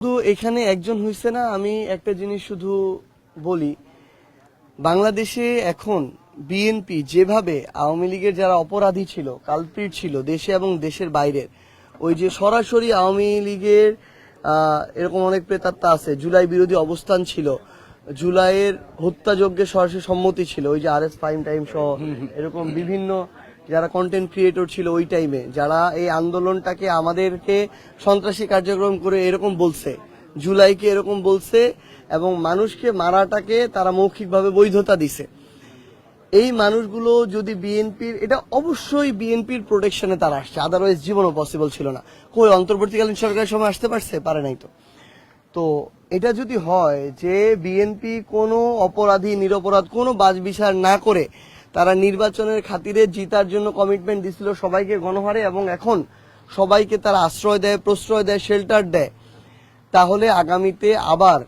শুধু এখানে একজন হইছে না। আমি একটা জিনিস শুধু বলি, বাংলাদেশে এখন বিএনপি যেভাবে আওয়ামী লীগের যারা অপরাধী ছিল, কালপ্রিট ছিল দেশে এবং দেশের বাইরের, ওই যে সরাসরি আওয়ামী লীগের এরকম অনেক প্রেতাত্মা আছে, জুলাই বিরোধী অবস্থান ছিল, জুলাইয়ের হত্যাযজ্ঞে সরাসরি সম্মতি ছিল, ওই যে RS প্রাইম টাইম সহ এরকম বিভিন্ন যারা কন্টেন্ট ক্রিয়েটর ছিল ওই টাইমে, যারা এই আন্দোলনটাকে আমাদেরকে সন্ত্রাসী কার্যক্রম করে এরকম বলছে, জুলাইকে এরকম বলছে এবং মানুষকে মারাটাকে তারা মৌখিকভাবে বৈধতা দিছে। এই মানুষগুলো যদি বিএনপির, এটা অবশ্যই বিএনপির প্রোটেকশনে তারা আসছে, আদারওয়াইজ জীবনও পসিবল ছিল না। কই অন্তর্বর্তীকালীন সরকারের সময় আসতে পারছে? পারে নাই। তো এটা যদি হয় যে বিএনপি কোনো অপরাধী নিরপরাধ কোনো বাছবিচার না করে তারা নির্বাচনের খাতিরে জিতার জন্য কমিটমেন্ট দিছিল সবাইকে গণহারে, এবং এখন সবাইকে তারা আশ্রয় দেয়, প্রশ্রয় দেয়, শেল্টার দেয়, তাহলে আগামীতে আবার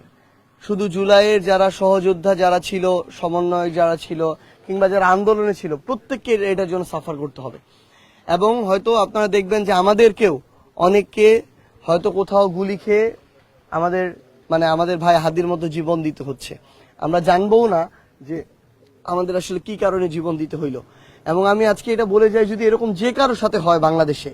শুধু জুলাইয়ের যারা সহযোদ্ধা যারা ছিল, সমন্বয়ক যারা ছিল, কিংবা যারা আন্দোলনে ছিল, প্রত্যেককে এটার জন্য সাফার করতে হবে। এবং হয়তো আপনারা দেখবেন যে আমাদেরকেও অনেককে হয়তো কোথাও গুলি খেয়ে আমাদের ভাই হাদির মতো জীবন দিতে হচ্ছে। আমরা জানবও না যে আমাদের আসলে কি কারণে জীবন দিতে হইল। এবং আমি আজকে এটা বলে যাই, যদি এরকম যে কারোর সাথে হয় বাংলাদেশে,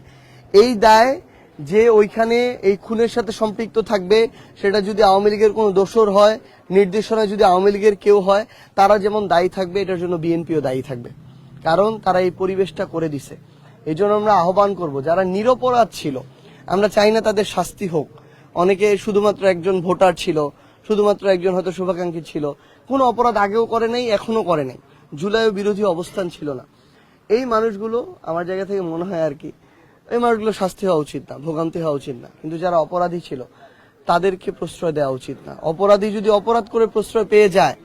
এই দায় যে ওইখানে এই খুনের সাথে সম্পৃক্ত থাকবে, সেটা যদি আওয়ামী লীগের কোনো দোসর হয়, নির্দেশনায় যদি আওয়ামী লীগের কেউ হয়, তারা যেমন দায়ী থাকবে, এটার জন্য বিএনপিও দায়ী থাকবে, কারণ তারা এই পরিবেশটা করে দিছে। এই জন্য আমরা আহ্বান করব, যারা নিরপরাধ ছিল, আমরা চাই না তাদের শাস্তি হোক। অনেকে শুধুমাত্র একজন ভোটার ছিল, শুধুমাত্র একজন হয়তো শুভাকাঙ্ক্ষী ছিল, কোনো অপরাধ আগেও করে নাই, এখনো করে নাই, জুলাইও বিরোধী অবস্থান ছিল না। এই মানুষগুলো আমার জায়গা থেকে মনে হয় আর কি, এই মানুষগুলো শাস্তি হওয়া উচিত না, ভোগান্তি হওয়া উচিত না। কিন্তু যারা অপরাধী ছিল তাদেরকে প্রশ্রয় দেওয়া উচিত না। অপরাধী যদি অপরাধ করে প্রশ্রয় পেয়ে যায়,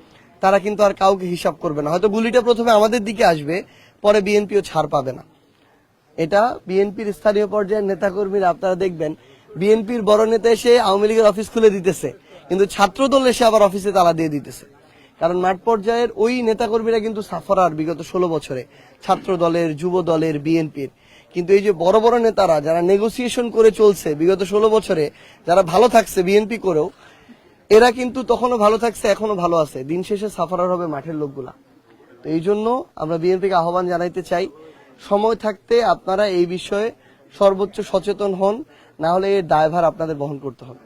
তারা কিন্তু আর কাউকে হিসাব করবে না। হয়তো গুলিটা প্রথমে আমাদের দিকে আসবে, পরে বিএনপিও ছাড় পাবে না। এটা বিএনপির স্থানীয় পর্যায়ের নেতাকর্মীরা, আপনারা দেখবেন বিএনপির বড় নেতা এসে আওয়ামী লীগের অফিস খুলে দিতেছে, কিন্তু ছাত্রদল এসে আবার অফিসে তালা দিয়ে দিতেছে। কারণ মাঠ পর্যায়ের ওই নেতাকর্মীরা কিন্তু সাফারার বিগত 16 বছরে ছাত্র দলের, যুব দলের, বিএনপির। কিন্তু এই যে বড় বড় নেতারা যারা নেগোসিয়েশন করে চলছে বিগত 16 বছরে, যারা ভালো থাকছে বিএনপি করেও, এরা কিন্তু তখনও ভালো থাকছে, এখনো ভালো আছে। দিন শেষে সাফারার হবে মাঠের লোকগুলা। তো এই জন্য আমরা বিএনপিকে আহ্বান জানাইতে চাই, সময় থাকতে আপনারা এই বিষয়ে সর্বোচ্চ সচেতন হন, না হলে এর দায়ভার আপনাদের বহন করতে হবে।